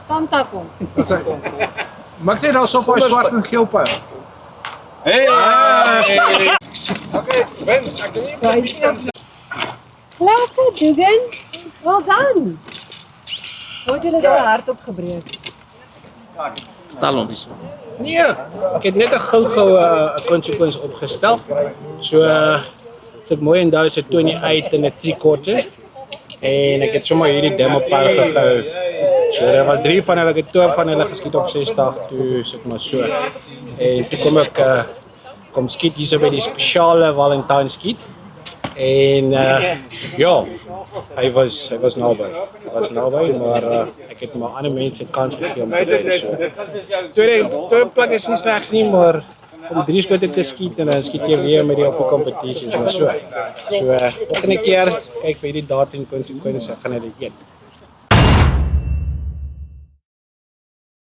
Kamsakom. Wat sê? Maak net alsof hy swart en geel pyl. Hey! Okay, wens, ek dink nie Lekker, Dugan. Well done. Hoe het julle so hard opgebreek? Vertel ons. Nee, ek het net 'n gou-gou 'n consequence opgestel. So as ek mooi onthou is dit 28 en 'n 3/4 en ek het sommer hierdie demo pyl gehou. So daar was 3 van hulle, ek het 2 van hulle geskiet op 60 toe sit maar so. En toe kom ek kom skiet hierso by die spesiale Valentine skiet. En ja, hy was naby. Hy was naby, maar ek het maar ander mense kans gegee om te wen. So. Tweede plek is nie sleg nie, maar om 3 skote te skiet en dan skiet jy weer met die op die kompetisies en so. So volgende keer kyk vir hierdie datum consequences gaan dit eet.